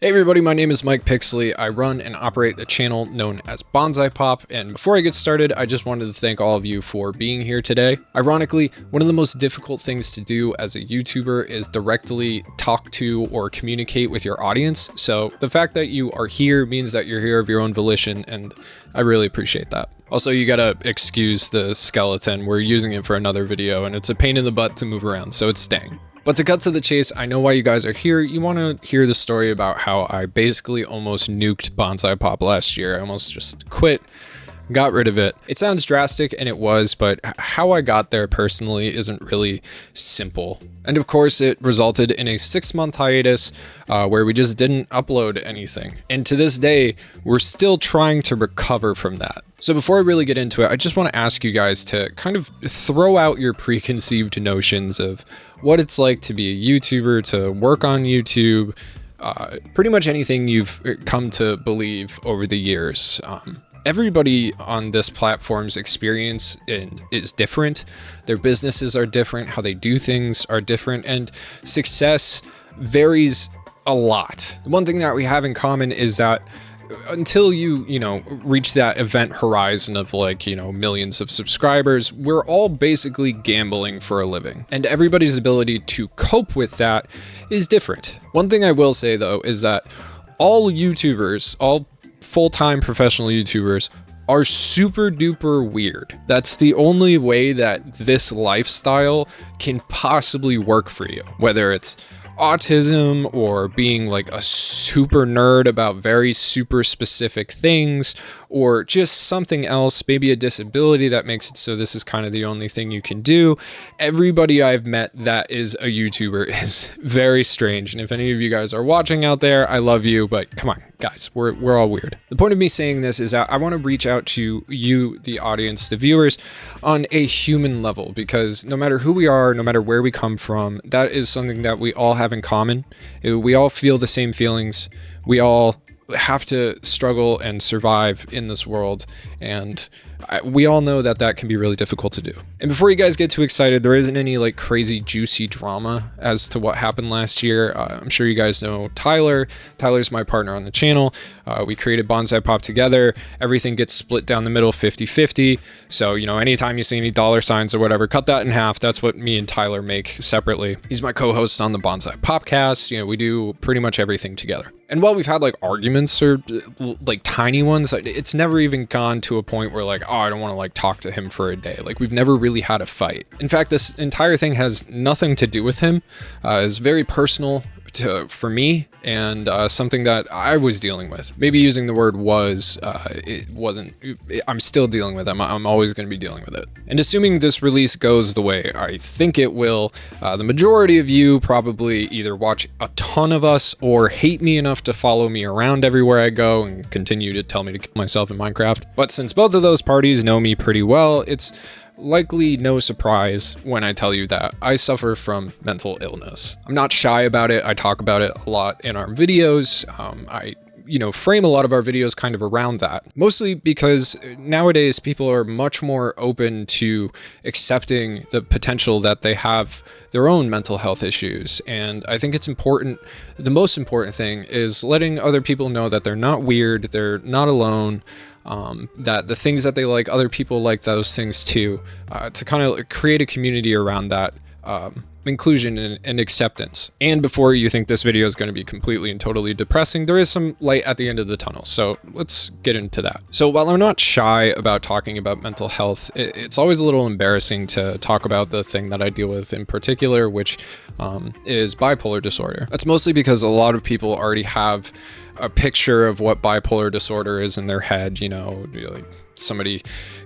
Hey everybody, my name is Mike Pixley. I run and operate the channel known as Bonsai Pop, and before I get started, I just wanted to thank all of you for being here today. Ironically, one of the most difficult things to do as a YouTuber is directly talk to or communicate with your audience, so the fact that you are here means that you're here of your own volition, and I really appreciate that. Also, you gotta excuse the skeleton. We're using it for another video, and it's a pain in the butt to move around, so it's staying. But to cut to the chase, I know why you guys are here. You want to hear the story about how I basically almost nuked Bonsai Pop last year. I almost just quit, got rid of it. It sounds drastic, and it was, but how I got there personally isn't really simple. And of course, it resulted in a 6-month hiatus where we just didn't upload anything. And to this day, we're still trying to recover from that. So before I really get into it, I just want to ask you guys to kind of throw out your preconceived notions of what it's like to be a YouTuber, to work on YouTube, pretty much anything you've come to believe over the years. Everybody on this platform's experience is different. Their businesses are different, how they do things are different, and success varies a lot. The one thing that we have in common is that until you reach that event horizon of millions of subscribers, we're all basically gambling for a living. And everybody's ability to cope with that is different. One thing I will say though is that all YouTubers, all full-time professional YouTubers are super duper weird. That's the only way that this lifestyle can possibly work for you, whether it's autism or being like a super nerd about very super specific things, or just something else, maybe a disability that makes it so this is kind of the only thing you can do. Everybody I've met that is a YouTuber is very strange. And if any of you guys are watching out there, I love you, but come on guys, we're all weird. The point of me saying this is that I want to reach out to you, the audience, the viewers, on a human level, because no matter who we are, no matter where we come from, that is something that we all have in common. We all feel the same feelings. We all have to struggle and survive in this world, and we all know that that can be really difficult to do. And before you guys get too excited, there isn't any like crazy juicy drama as to what happened last year. I'm sure you guys know Tyler. Tyler's my partner on the channel. We created Bonsai Pop together. Everything gets split down the middle 50-50. So, anytime you see any dollar signs or whatever, cut that in half. That's what me and Tyler make separately. He's my co-host on the Bonsai Popcast. We do pretty much everything together. And while we've had like arguments or like tiny ones, it's never even gone to a point where like, oh, I don't want to like talk to him for a day. Like we've never really had a fight. In fact, this entire thing has nothing to do with him. It's very personal for me, and something that I was dealing with. Maybe using the word was, it wasn't, I'm still dealing with it. I'm always going to be dealing with it. And assuming this release goes the way I think it will, the majority of you probably either watch a ton of us or hate me enough to follow me around everywhere I go and continue to tell me to kill myself in Minecraft. But since both of those parties know me pretty well, it's likely no surprise when I tell you that I suffer from mental illness. I'm not shy about it. I talk about it a lot in our videos. I frame a lot of our videos kind of around that, mostly because nowadays people are much more open to accepting the potential that they have their own mental health issues. And I think it's important. The most important thing is letting other people know that they're not weird, they're not alone, that the things that they like, other people like those things too, to kind of create a community around that inclusion and acceptance. And before you think this video is going to be completely and totally depressing, there is some light at the end of the tunnel. So let's get into that. So while I'm not shy about talking about mental health, it's always a little embarrassing to talk about the thing that I deal with in particular, which is bipolar disorder. That's mostly because a lot of people already have a picture of what bipolar disorder is in their head. Like somebody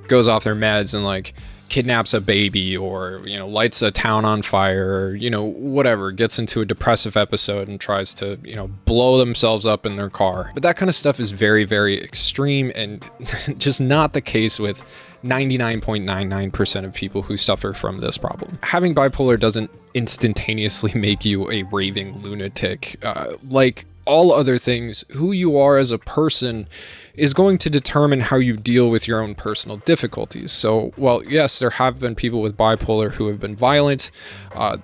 goes off their meds and like kidnaps a baby, or lights a town on fire, or whatever, gets into a depressive episode and tries to blow themselves up in their car. But that kind of stuff is very, very extreme, and just not the case with 99.99% of people who suffer from this problem. Having bipolar doesn't instantaneously make you a raving lunatic. Like all other things, who you are as a person is going to determine how you deal with your own personal difficulties. So, while yes, there have been people with bipolar who have been violent,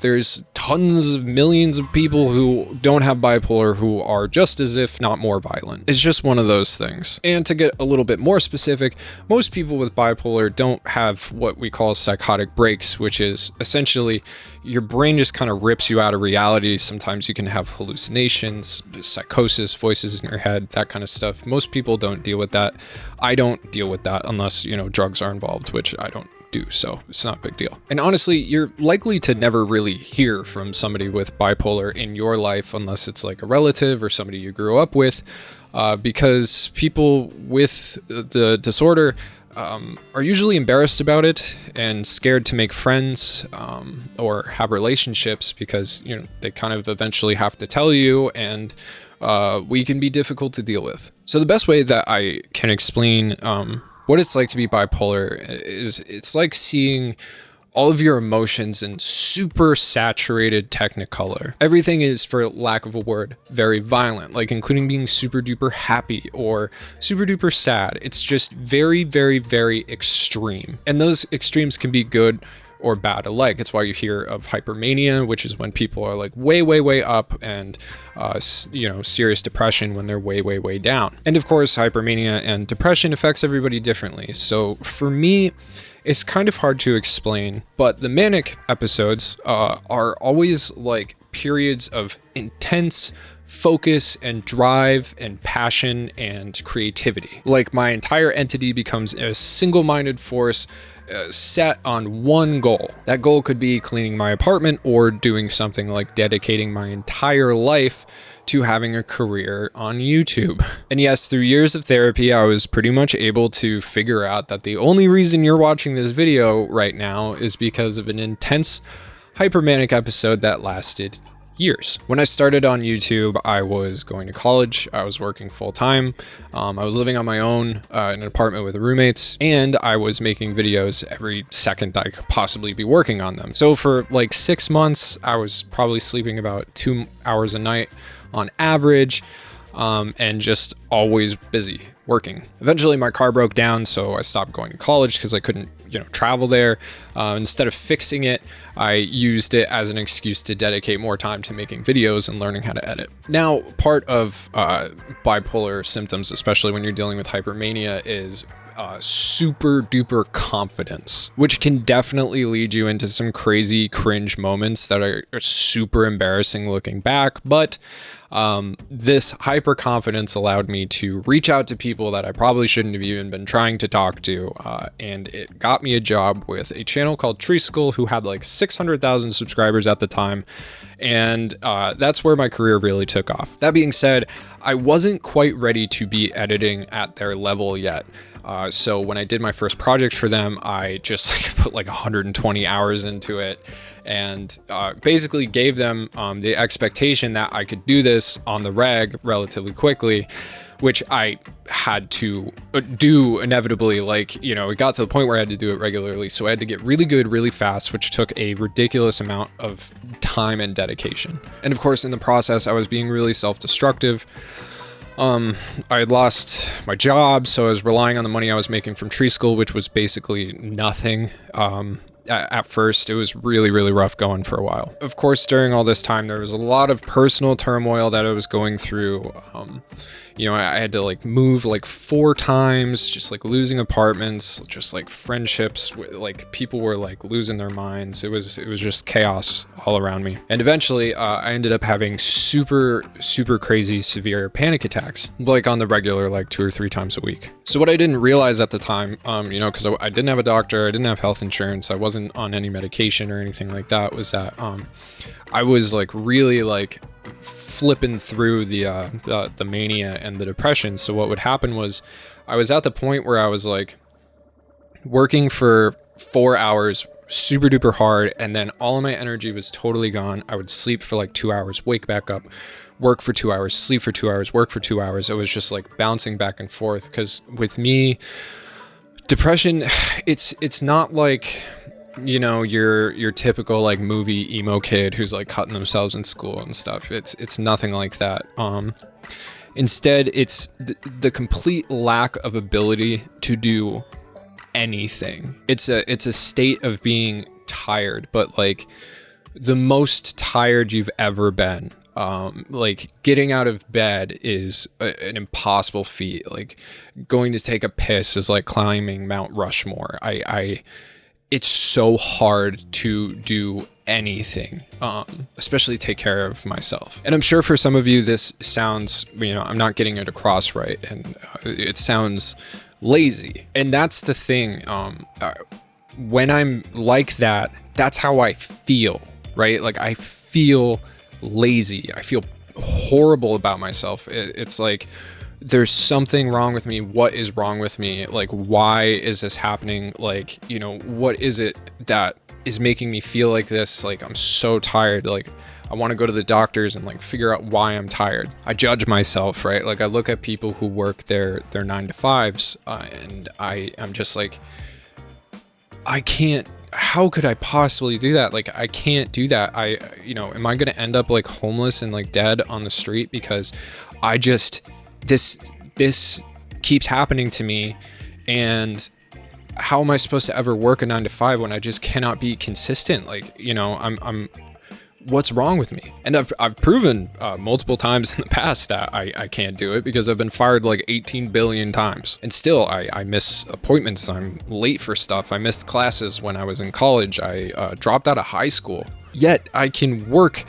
there's tons of millions of people who don't have bipolar who are just as if not more violent. It's just one of those things. And to get a little bit more specific, most people with bipolar don't have what we call psychotic breaks, which is essentially your brain just kind of rips you out of reality. Sometimes you can have hallucinations, psychosis, voices in your head, that kind of stuff. Most people don't deal with that. I don't deal with that unless, drugs are involved, which I don't do, so it's not a big deal. And honestly, you're likely to never really hear from somebody with bipolar in your life unless it's like a relative or somebody you grew up with, because people with the disorder are usually embarrassed about it and scared to make friends or have relationships because they kind of eventually have to tell you, and we can be difficult to deal with. So the best way that I can explain what it's like to be bipolar is it's like seeing all of your emotions in super saturated technicolor. Everything is, for lack of a word, very violent, like including being super duper happy or super duper sad. It's just very, very, very extreme. And those extremes can be good or bad alike. It's why you hear of hypermania, which is when people are like way, way, way up, and serious depression when they're way, way, way down. And of course, hypermania and depression affects everybody differently. So for me, it's kind of hard to explain, but the manic episodes are always like periods of intense focus and drive and passion and creativity. Like my entire entity becomes a single-minded force set on one goal. That goal could be cleaning my apartment or doing something like dedicating my entire life to having a career on YouTube. And yes, through years of therapy, I was pretty much able to figure out that the only reason you're watching this video right now is because of an intense hypermanic episode that lasted years. When I started on YouTube, I was going to college, I was working full time, I was living on my own in an apartment with roommates, and I was making videos every second I could possibly be working on them. So for like 6 months, I was probably sleeping about 2 hours a night on average, and just always busy working. Eventually my car broke down, so I stopped going to college because I couldn't travel there. Instead of fixing it, I used it as an excuse to dedicate more time to making videos and learning how to edit. Now, part of bipolar symptoms, especially when you're dealing with hypermania, is super duper confidence, which can definitely lead you into some crazy cringe moments that are super embarrassing looking back. But this hyper confidence allowed me to reach out to people that I probably shouldn't have even been trying to talk to, and it got me a job with a channel called Treeskull, who had like 600,000 subscribers at the time, and that's where my career really took off. That being said, I wasn't quite ready to be editing at their level yet. So when I did my first project for them, I just put like 120 hours into it, and basically gave them the expectation that I could do this on the reg relatively quickly, which I had to do inevitably. It got to the point where I had to do it regularly. So I had to get really good really fast, which took a ridiculous amount of time and dedication. And of course, in the process, I was being really self-destructive. I had lost my job, so I was relying on the money I was making from Treeskull, which was basically nothing. At first, it was really, really rough going for a while. Of course, during all this time, there was a lot of personal turmoil that I was going through. I had to like move like 4 times, just like losing apartments, just like friendships, like people were like losing their minds. It was just chaos all around me. And eventually I ended up having super, super crazy severe panic attacks, like on the regular, like 2 or 3 times a week. So what I didn't realize at the time, because I didn't have a doctor, I didn't have health insurance, I wasn't on any medication or anything like that, was that I was like really like flipping through the mania and the depression. So what would happen was I was at the point where I was like working for 4 hours super duper hard, and then all of my energy was totally gone. I would sleep for like 2 hours, wake back up, work for 2 hours, sleep for 2 hours, work for 2 hours. It was just like bouncing back and forth, because with me, depression, it's not like your typical like movie emo kid who's like cutting themselves in school and stuff. It's nothing like that. Instead, it's the complete lack of ability to do anything. It's a state of being tired, but like the most tired you've ever been. Like getting out of bed is an impossible feat. Like going to take a piss is like climbing Mount Rushmore. It's so hard to do anything, especially take care of myself. And I'm sure for some of you, this sounds, I'm not getting it across right. And it sounds lazy. And that's the thing. When I'm like that, that's how I feel, right? Like I feel lazy. I feel horrible about myself. It's like there's something wrong with me. What is wrong with me? Like, why is this happening? Like, what is it that is making me feel like this? Like, I'm so tired. Like, I want to go to the doctors and like figure out why I'm tired. I judge myself, right? Like I look at people who work their 9-to-5s, and I'm just like, I can't. How could I possibly do that? Like, I can't do that. Am I going to end up like homeless and like dead on the street because this keeps happening to me? And how am I supposed to ever work a 9-to-5 when I just cannot be consistent? Like, what's wrong with me? And I've proven multiple times in the past that I can't do it because I've been fired like 18 billion times. And still, I miss appointments. I'm late for stuff. I missed classes when I was in college. I dropped out of high school. Yet I can work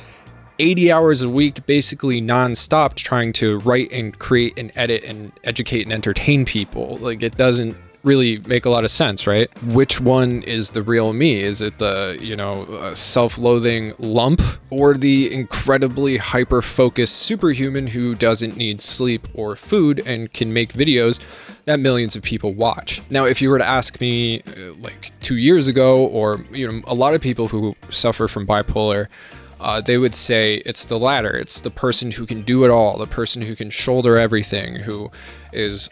80 hours a week, basically nonstop, trying to write and create and edit and educate and entertain people. Like, it doesn't really make a lot of sense, right? Which one is the real me? Is it the, self-loathing lump, or the incredibly hyper-focused superhuman who doesn't need sleep or food and can make videos that millions of people watch? Now, if you were to ask me like 2 years ago, or, a lot of people who suffer from bipolar, they would say it's the latter. It's the person who can do it all, the person who can shoulder everything, who is,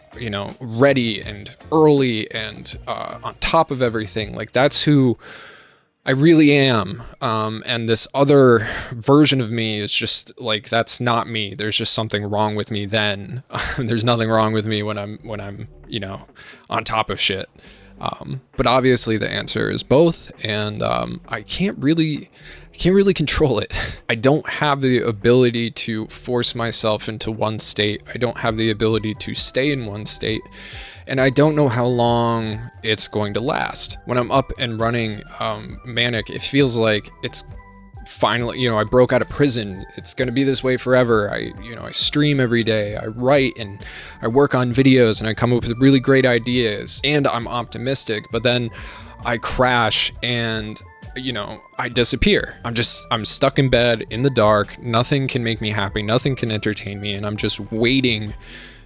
ready and early and on top of everything. Like, that's who I really am. And this other version of me is just like, that's not me. There's just something wrong with me then. There's nothing wrong with me when I'm, on top of shit. But obviously the answer is both. And I can't really control it. I don't have the ability to force myself into one state. I don't have the ability to stay in one state. And I don't know how long it's going to last. When I'm up and running manic, it feels like it's finally, I broke out of prison. It's going to be this way forever. I stream every day. I write and I work on videos and I come up with really great ideas and I'm optimistic, but then I crash and I disappear. I'm stuck in bed in the dark. Nothing can make me happy. Nothing can entertain me. And I'm just waiting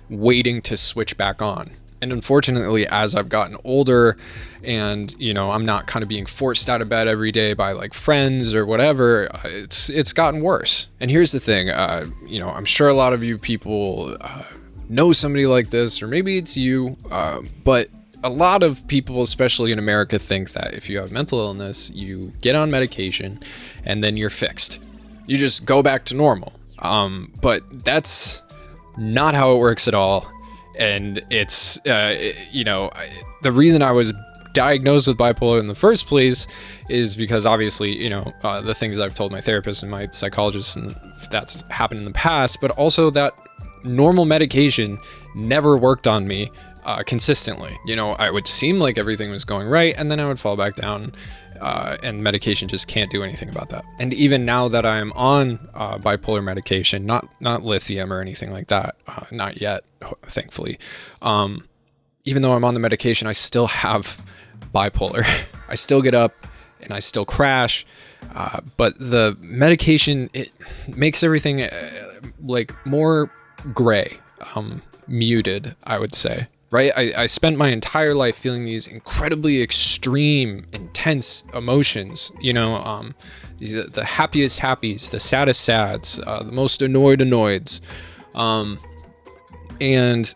to switch back on. And unfortunately, as I've gotten older and, I'm not kind of being forced out of bed every day by like friends or whatever, it's gotten worse. And here's the thing, I'm sure a lot of you people know somebody like this, or maybe it's you, but a lot of people, especially in America, think that if you have mental illness, you get on medication and then you're fixed. You just go back to normal. But that's not how it works at all. And it's, the reason I was diagnosed with bipolar in the first place is because obviously, the things I've told my therapist and my psychologist, and that's happened in the past, but also that normal medication never worked on me consistently. I would seem like everything was going right, and then I would fall back down, and medication just can't do anything about that. And even now that I'm on bipolar medication, not lithium or anything like that, not yet, thankfully. Even though I'm on the medication, I still have bipolar. I still get up and I still crash, but the medication, it makes everything like more gray, muted, I would say. Right? I spent my entire life feeling these incredibly extreme, intense emotions, the happiest happies, the saddest sads, the most annoyed annoyeds. And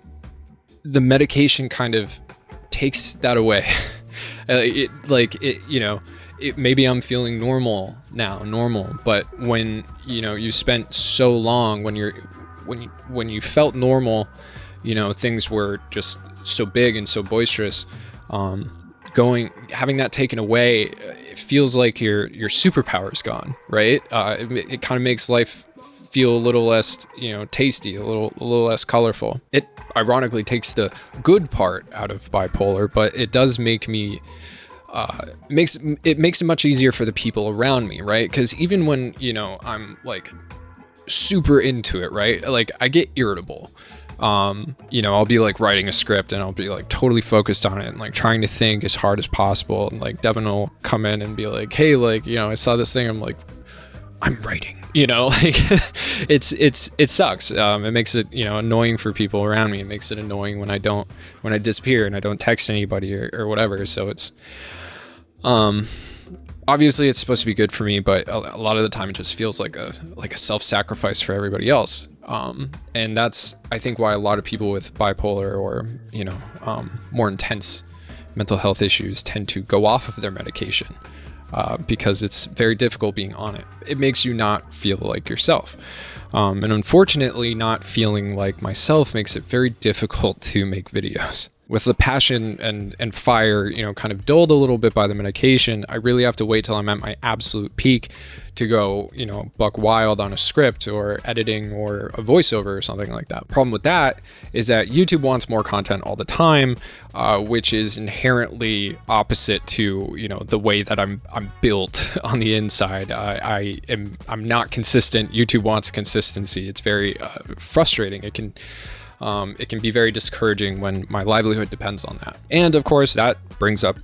the medication kind of takes that away. Maybe I'm feeling normal now, but when, you spent so long, when you felt normal, things were just so big and so boisterous, having that taken away, it feels like your superpower's gone, right? It kind of makes life feel a little less, tasty, a little less colorful. It ironically takes the good part out of bipolar, but it does make me makes it much easier for the people around me, right? Because even when I'm like super into it, right, like I get irritable. I'll be like writing a script and I'll be like totally focused on it and like trying to think as hard as possible, and like Devin will come in and be like, hey, like I saw this thing. I'm like, I'm writing, like it sucks. It makes it annoying for people around me. It makes it annoying when I disappear and I don't text anybody or whatever. So it's obviously it's supposed to be good for me, but a lot of the time it just feels like a self-sacrifice for everybody else. And that's, I think, why a lot of people with bipolar or more intense mental health issues tend to go off of their medication, because it's very difficult being on it. It makes you not feel like yourself. And unfortunately, not feeling like myself makes it very difficult to make videos. With the passion and fire, kind of dulled a little bit by the medication, I really have to wait till I'm at my absolute peak to go, buck wild on a script or editing or a voiceover or something like that. Problem with that is that YouTube wants more content all the time, which is inherently opposite to, the way that I'm built on the inside. I'm not consistent. YouTube wants consistency. It's very frustrating. It can be very discouraging when my livelihood depends on that. And of course, that brings up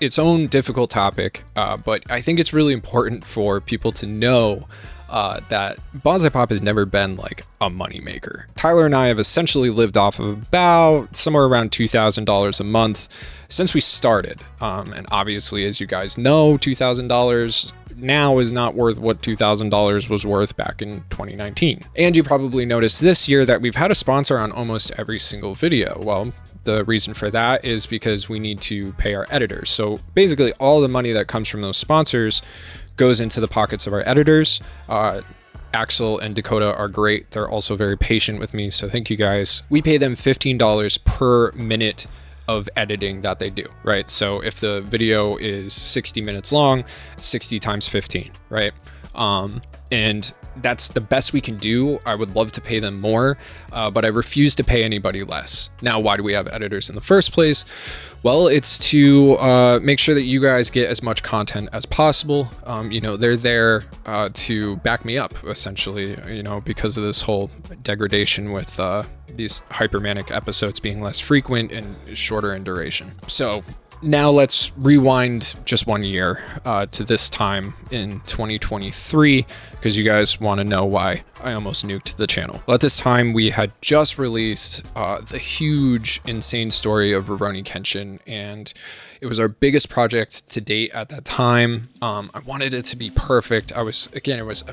its own difficult topic, but I think it's really important for people to know that Bonsai Pop has never been like a moneymaker. Tyler and I have essentially lived off of about somewhere around $2,000 a month since we started. And obviously, as you guys know, $2,000 now is not worth what $2,000 was worth back in 2019. And you probably noticed this year that we've had a sponsor on almost every single video. Well, the reason for that is because we need to pay our editors. So basically all the money that comes from those sponsors goes into the pockets of our editors. Axel and Dakota are great. They're also very patient with me, so thank you guys. We pay them $15 per minute of editing that they do, right? So if the video is 60 minutes long, 60 times 15, right? And that's the best we can do. I would love to pay them more, but I refuse to pay anybody less. Now, why do we have editors in the first place? Well, it's to make sure that you guys get as much content as possible. They're there to back me up, essentially, because of this whole degradation with these hypermanic episodes being less frequent and shorter in duration. So now let's rewind just 1 year to this time in 2023, because you guys want to know why I almost nuked the channel. Well, at this time, we had just released the huge, insane story of Rurouni Kenshin, and it was our biggest project to date at that time. I wanted it to be perfect. I was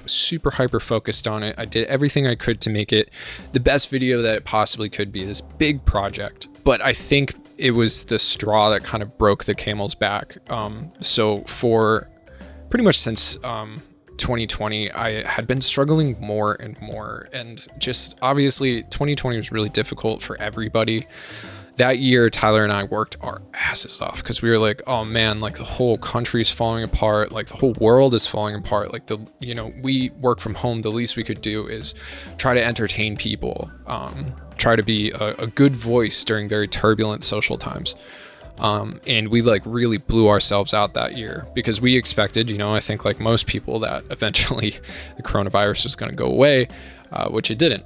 super hyper focused on it. I did everything I could to make it the best video that it possibly could be, this big project. But I think it was the straw that kind of broke the camel's back. So for pretty much since 2020, I had been struggling more and more. And just obviously 2020 was really difficult for everybody. That year, Tyler and I worked our asses off because we were like, oh man, like the whole country's falling apart. Like the whole world is falling apart. Like we work from home. The least we could do is try to entertain people, try to be a good voice during very turbulent social times. And we like really blew ourselves out that year because we expected, I think like most people, that eventually the coronavirus was going to go away, which it didn't.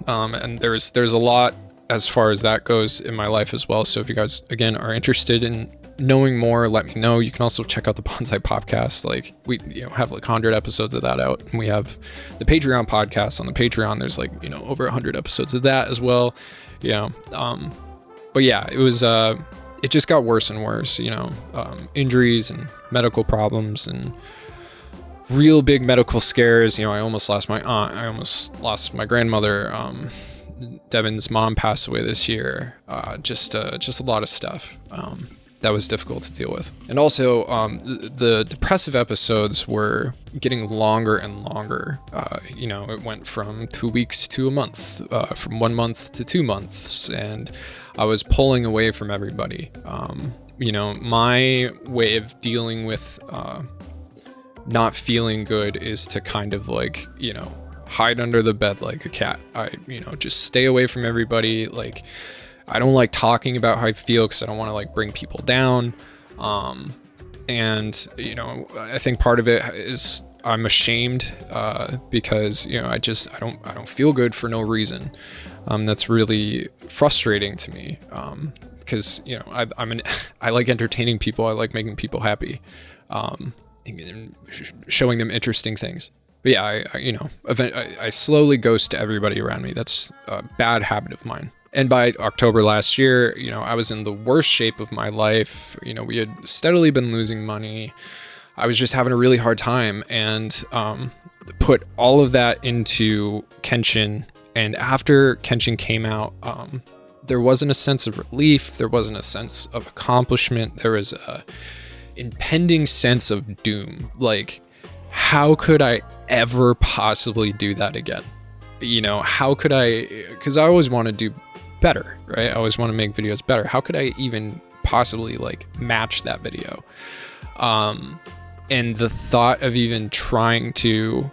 And there's a lot as far as that goes in my life as well. So if you guys, again, are interested in knowing more, let me know. You can also check out the Bonsai Popcast. Like we have like 100 episodes of that out. And we have the Patreon podcast on the Patreon. There's like, over 100 episodes of that as well. But yeah, it was, it just got worse and worse, injuries and medical problems and real big medical scares. I almost lost my aunt. I almost lost my grandmother. Devin's mom passed away this year. Just a lot of stuff that was difficult to deal with. And also, the depressive episodes were getting longer and longer. It went from 2 weeks to a month, from 1 month to 2 months, and I was pulling away from everybody. you know, my way of dealing with not feeling good is to kind of like, you know, hide under the bed like a cat. I, you know, just stay away from everybody. Like, I don't like talking about how I feel because I don't want to like bring people down. And, you know, I think part of it is I'm ashamed because, you know, I don't feel good for no reason. That's really frustrating to me because, you know, I like entertaining people. I like making people happy, and showing them interesting things. But yeah, I slowly ghost everybody around me. That's a bad habit of mine. And by October last year, you know, I was in the worst shape of my life. You know, we had steadily been losing money. I was just having a really hard time, and put all of that into Kenshin. And after Kenshin came out, there wasn't a sense of relief. There wasn't a sense of accomplishment. There was a impending sense of doom. Like, how could I ever possibly do that again? You know, how could I, because I always want to do better, right? I always want to make videos better. How could I even possibly like match that video? And the thought of even trying to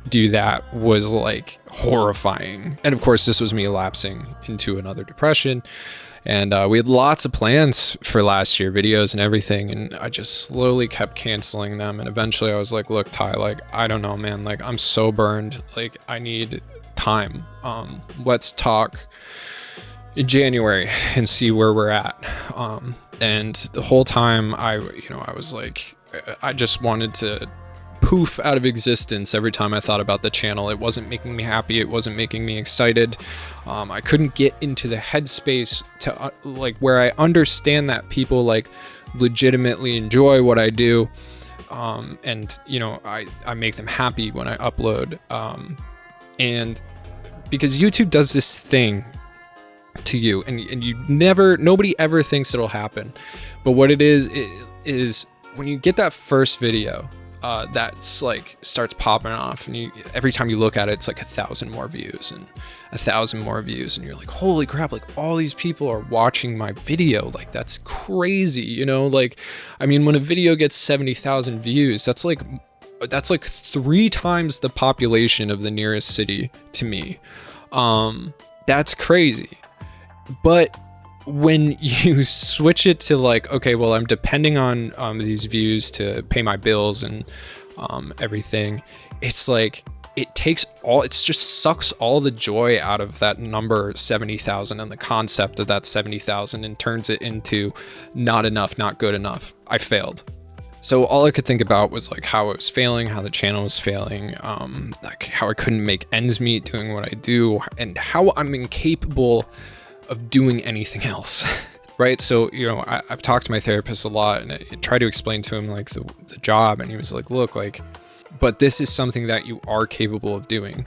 do that was like horrifying. And of course, this was me lapsing into another depression. And we had lots of plans for last year, videos and everything, and I just slowly kept canceling them. And eventually I was like, look, Ty, like, I don't know, man, like, I'm so burned. Like, I need time. Let's talk in January and see where we're at. And the whole time I was like, I just wanted to poof out of existence every time I thought about the channel. It wasn't making me happy. It wasn't making me excited. I couldn't get into the headspace to like where I understand that people like legitimately enjoy what I do. And you know, I make them happy when I upload. And because YouTube does this thing to you, and nobody ever thinks it'll happen. But what it is when you get that first video, that's like starts popping off, and every time you look at it, it's like 1,000 more views and 1,000 more views, and you're like, holy crap, like all these people are watching my video. Like, that's crazy, you know? Like, I mean, when a video gets 70,000 views, that's like 3 times the population of the nearest city to me. That's crazy. But when you switch it to like, okay, well, I'm depending on these views to pay my bills and everything, it's like it just sucks all the joy out of that number 70,000 and the concept of that 70,000 and turns it into not enough, not good enough. I failed. So all I could think about was like how I was failing, how the channel was failing, like how I couldn't make ends meet doing what I do, and how I'm incapable of doing anything else. Right? So, you know, I've talked to my therapist a lot, and I tried to explain to him like the job, and he was like, look, like, but this is something that you are capable of doing,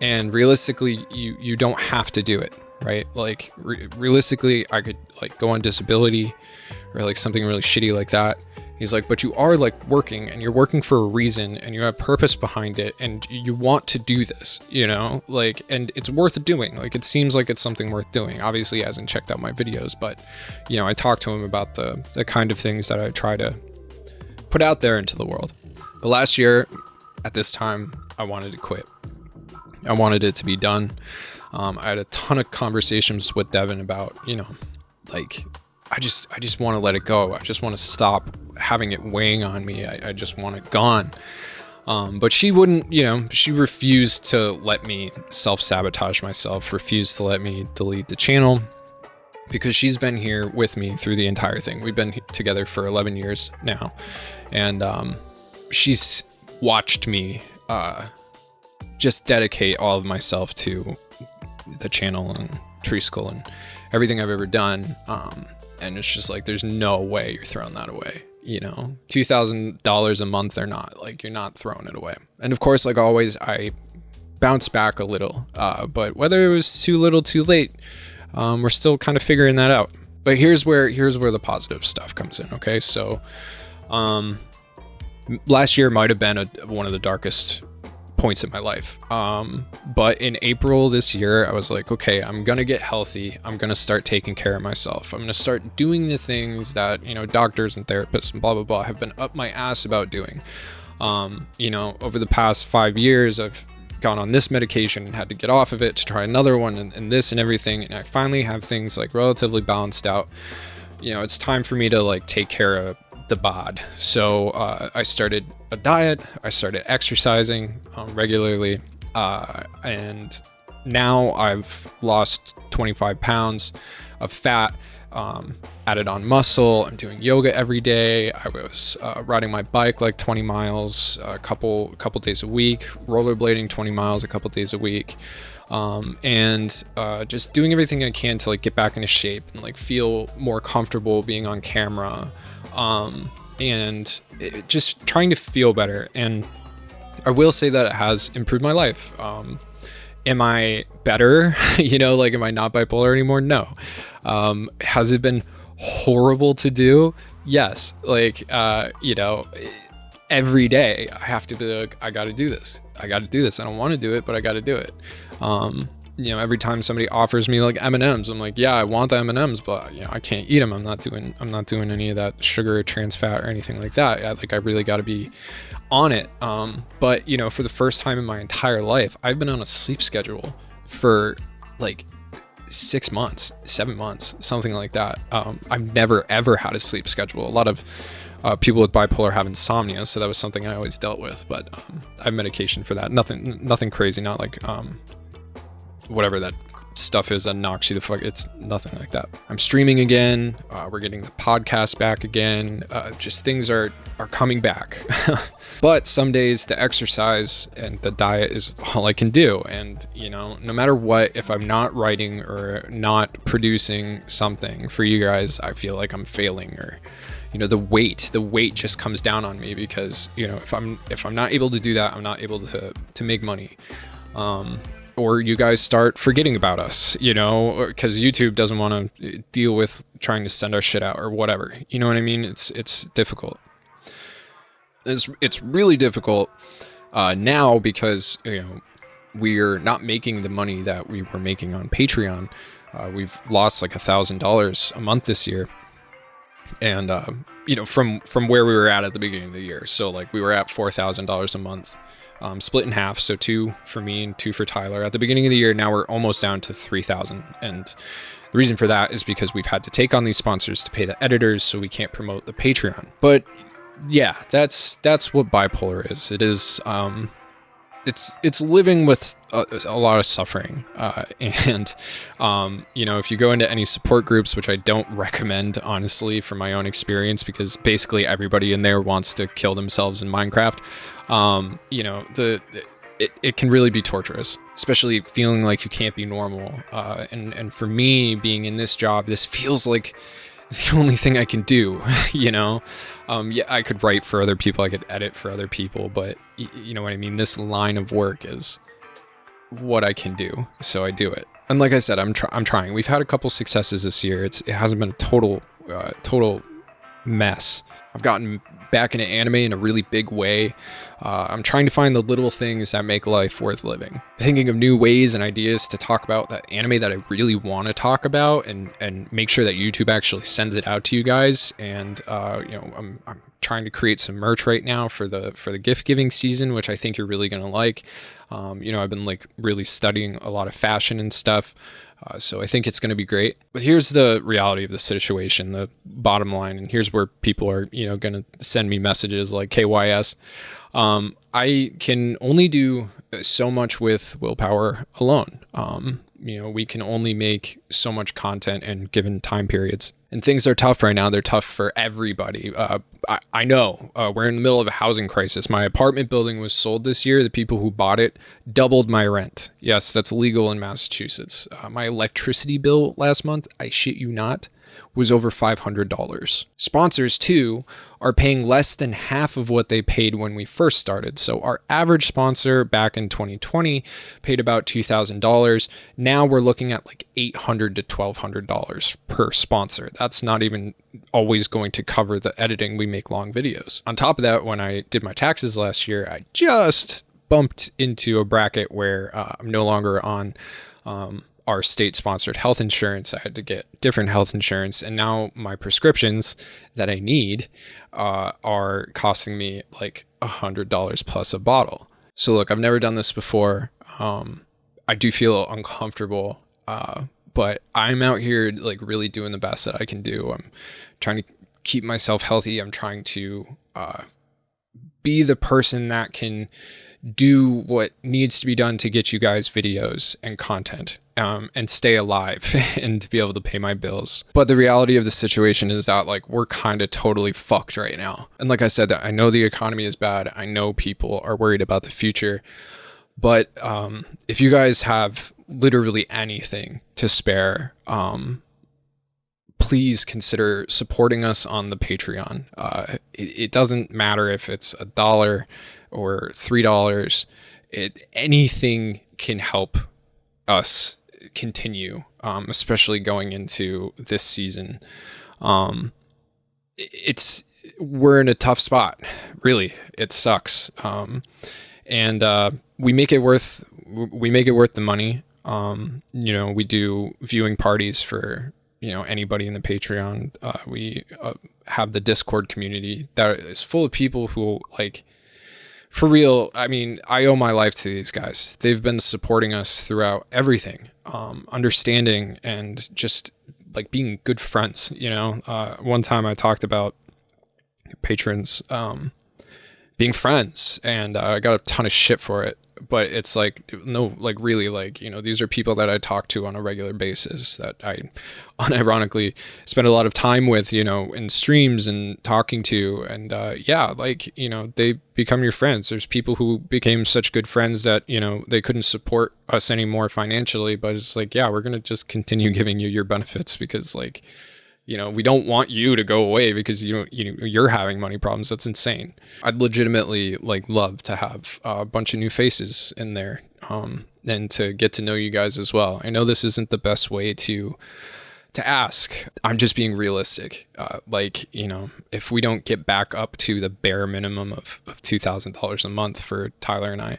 and realistically you don't have to do it, right? Like realistically, I could like go on disability or like something really shitty like that. He's like, but you are like working, and you're working for a reason, and you have purpose behind it, and you want to do this, you know, like, and it's worth doing. Like, it seems like it's something worth doing. Obviously, he hasn't checked out my videos, but, you know, I talked to him about the kind of things that I try to put out there into the world. But last year at this time, I wanted to quit. I wanted it to be done. I had a ton of conversations with Devin about, you know, like, I just want to let it go. I just want to stop having it weighing on me. I just want it gone. But she wouldn't, you know, she refused to let me self-sabotage myself, refused to let me delete the channel, because she's been here with me through the entire thing. We've been together for 11 years now. And she's watched me just dedicate all of myself to the channel and Tree School and everything I've ever done. And it's just like, there's no way you're throwing that away, you know, $2,000 a month or not, like, you're not throwing it away. And of course, like always, I bounce back a little, but whether it was too little, too late, we're still kind of figuring that out. But here's where the positive stuff comes in. Okay. So, last year might've been one of the darkest points in my life. But in April this year, I was like, okay, I'm going to get healthy. I'm going to start taking care of myself. I'm going to start doing the things that, doctors and therapists and blah, blah, blah have been up my ass about doing. Over the past 5 years, I've gone on this medication and had to get off of it to try another one and this and everything. And I finally have things like relatively balanced out. It's time for me to like take care of the bod. So I started a diet. I started exercising regularly. And now I've lost 25 pounds of fat, added on muscle. I'm doing yoga every day. I was riding my bike like 20 miles a couple days a week, rollerblading 20 miles a couple days a week. And just doing everything I can to like get back into shape and like feel more comfortable being on camera. And just trying to feel better. And I will say that it has improved my life. Am I better? Am I not bipolar anymore? No. Has it been horrible to do? Yes. Every day I have to be like, I got to do this. I don't want to do it, but I got to do it. Every time somebody offers me like M&Ms, I'm like, yeah, I want the M&Ms, but I can't eat them. I'm not doing any of that sugar or trans fat or anything like that. I really got to be on it. But for the first time in my entire life, I've been on a sleep schedule for like 6 months, 7 months, something like that. I've never ever had a sleep schedule. A lot of people with bipolar have insomnia, so that was something I always dealt with. But I have medication for that. Nothing crazy. Not like whatever that stuff is that knocks you the fuck. It's nothing like that. I'm streaming again. We're getting the podcast back again. Just things are coming back. But some days the exercise and the diet is all I can do. And, no matter what, if I'm not writing or not producing something for you guys, I feel like I'm failing, or, the weight just comes down on me because, if I'm not able to do that, I'm not able to make money. Or you guys start forgetting about us, because YouTube doesn't want to deal with trying to send our shit out or whatever. You know what I mean? It's difficult. It's really difficult now because we're not making the money that we were making on Patreon. We've lost like $1,000 a month this year, and from where we were at the beginning of the year. So like we were at $4,000 a month, split in half. So 2 for me and 2 for Tyler at the beginning of the year. Now we're almost down to 3,000, and the reason for that is because we've had to take on these sponsors to pay the editors, so we can't promote the Patreon. But yeah, that's what bipolar is. It is it's living with a lot of suffering, and if you go into any support groups, which I don't recommend honestly from my own experience, because basically everybody in there wants to kill themselves in Minecraft. It can really be torturous, especially feeling like you can't be normal. And for me, being in this job, this feels like the only thing I can do. Yeah, I could write for other people, I could edit for other people, but you know what I mean? This line of work is what I can do, so I do it. And like I said, I'm trying. We've had a couple successes this year. It hasn't been a total mess. I've gotten back into anime in a really big way. I'm trying to find the little things that make life worth living. Thinking of new ways and ideas to talk about that anime that I really want to talk about, and make sure that YouTube actually sends it out to you guys. And I'm trying to create some merch right now for the gift giving season, which I think you're really gonna like. I've been like really studying a lot of fashion and stuff. So I think it's going to be great. But here's the reality of the situation, the bottom line, and here's where people are, going to send me messages like KYS. I can only do so much with willpower alone. We can only make so much content in given time periods. And things are tough right now. They're tough for everybody. I know we're in the middle of a housing crisis. My apartment building was sold this year. The people who bought it doubled my rent. Yes, that's legal in Massachusetts. My electricity bill last month, I shit you not, was over $500. Sponsors too are paying less than half of what they paid when we first started. So our average sponsor back in 2020 paid about $2,000. Now we're looking at like $800 to $1,200 per sponsor. That's not even always going to cover the editing. We make long videos. On top of that, when I did my taxes last year, I just bumped into a bracket where I'm no longer on our state-sponsored health insurance. I had to get different health insurance, and now my prescriptions that I need are costing me like $100 plus a bottle. So look, I've never done this before. I do feel uncomfortable, but I'm out here like really doing the best that I can do. I'm trying to keep myself healthy. I'm trying to be the person that can do what needs to be done to get you guys videos and content, and stay alive and to be able to pay my bills. But the reality of the situation is that like we're kind of totally fucked right now. And like I said, I know the economy is bad. I know people are worried about the future. But if you guys have literally anything to spare, please consider supporting us on the Patreon. It doesn't matter if it's $1 or $3. Anything can help us continue, especially going into this season. We're in a tough spot, really. It sucks. And we make it worth the money. We do viewing parties for anybody in the Patreon. We have the Discord community that is full of people who like, for real. I mean, I owe my life to these guys. They've been supporting us throughout everything, understanding and just like being good friends. One time I talked about patrons being friends, and I got a ton of shit for it. But it's like, no, like really, like, these are people that I talk to on a regular basis that I unironically spend a lot of time with, in streams and talking to. And they become your friends. There's people who became such good friends that, they couldn't support us anymore financially. But it's like, yeah, we're going to just continue giving you your benefits because like, we don't want you to go away because you're having money problems. That's insane. I'd legitimately like love to have a bunch of new faces in there, and to get to know you guys as well. I know this isn't the best way to ask. I'm just being realistic. If we don't get back up to the bare minimum of $2,000 a month for Tyler and I,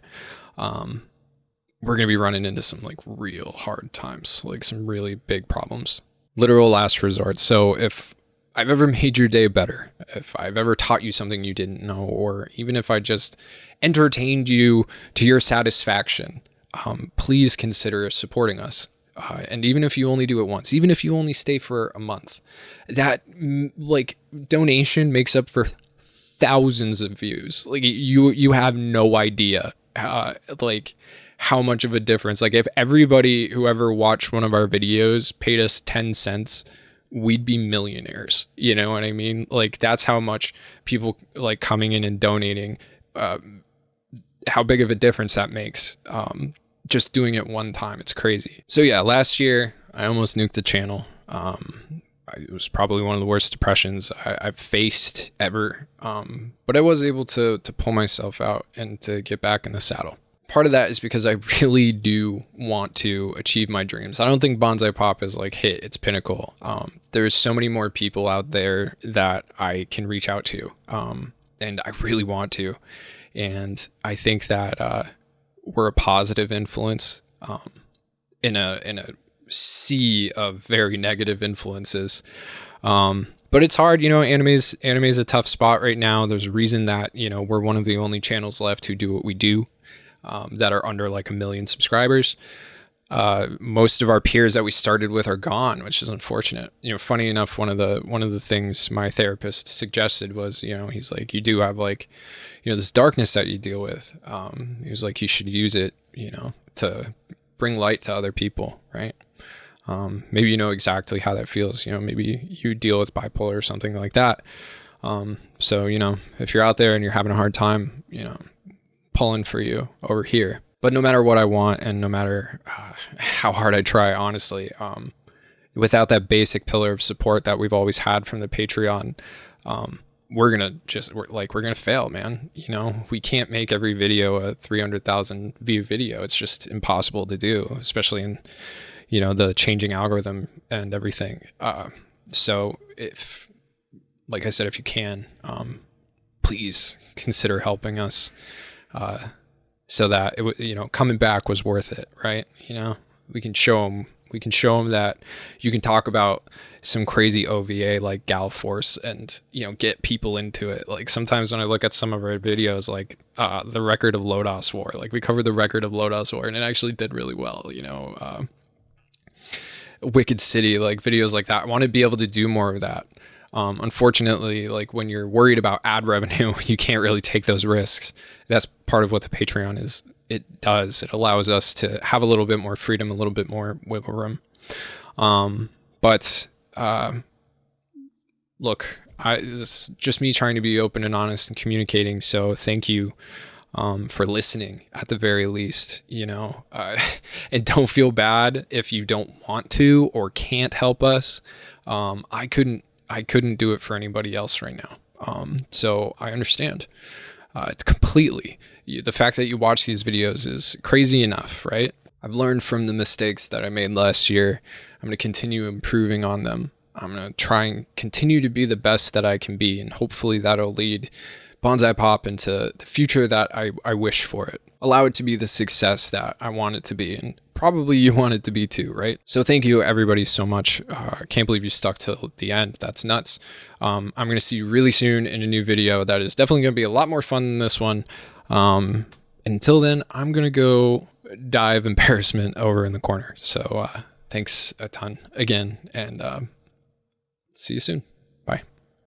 we're gonna be running into some like real hard times, like some really big problems. Literal last resort. So if I've ever made your day better, if I've ever taught you something you didn't know, or even if I just entertained you to your satisfaction, please consider supporting us. And even if you only do it once, even if you only stay for a month, that like donation makes up for thousands of views. Like you have no idea, how much of a difference. Like if everybody who ever watched one of our videos paid us 10 cents, we'd be millionaires. You know what I mean? Like that's how much people like coming in and donating, how big of a difference that makes. Just doing it one time. It's crazy. So yeah, last year I almost nuked the channel. It was probably one of the worst depressions I've faced ever. But I was able to pull myself out and to get back in the saddle. Part of that is because I really do want to achieve my dreams. I don't think Bonsai Pop has like hit its pinnacle. There's so many more people out there that I can reach out to. And I really want to. And I think that we're a positive influence in a sea of very negative influences. But it's hard, anime's a tough spot right now. There's a reason that, we're one of the only channels left who do what we do. That are under like 1 million subscribers. Most of our peers that we started with are gone, which is unfortunate. Funny enough, one of the things my therapist suggested was, he's like, you do have like, this darkness that you deal with. He was like, you should use it, to bring light to other people, right? Maybe you know exactly how that feels. Maybe you deal with bipolar or something like that. So, if you're out there and you're having a hard time, pulling for you over here. But no matter what I want, and no matter how hard I try, honestly, without that basic pillar of support that we've always had from the Patreon, we're gonna fail, man. We can't make every video a 300,000 view video. It's just impossible to do, especially in the changing algorithm and everything. So if, like I said, if you can, please consider helping us. so that coming back was worth it, right? We can show them that you can talk about some crazy OVA like Gal Force and get people into it. Like sometimes when I look at some of our videos, like the record of Lodos War, like we covered the record of Lodos War and it actually did really well. Wicked City, like videos like that. I want to be able to do more of that. Unfortunately, like when you're worried about ad revenue, you can't really take those risks. That's part of what the Patreon is. It does. It allows us to have a little bit more freedom, a little bit more wiggle room. Look, this is just me trying to be open and honest and communicating. So thank you for listening at the very least, and don't feel bad if you don't want to or can't help us. I couldn't do it for anybody else right now. So I understand. It's completely, the fact that you watch these videos is crazy enough, right? I've learned from the mistakes that I made last year. I'm going to continue improving on them. I'm going to try and continue to be the best that I can be. And hopefully that'll lead Bonsai Pop into the future that I wish for it. Allow it to be the success that I want it to be. And probably you want it to be too, right? So thank you everybody so much. I can't believe you stuck till the end. That's nuts. I'm going to see you really soon in a new video that is definitely going to be a lot more fun than this one. Until then, I'm going to go dive embarrassment over in the corner. So thanks a ton again, and see you soon.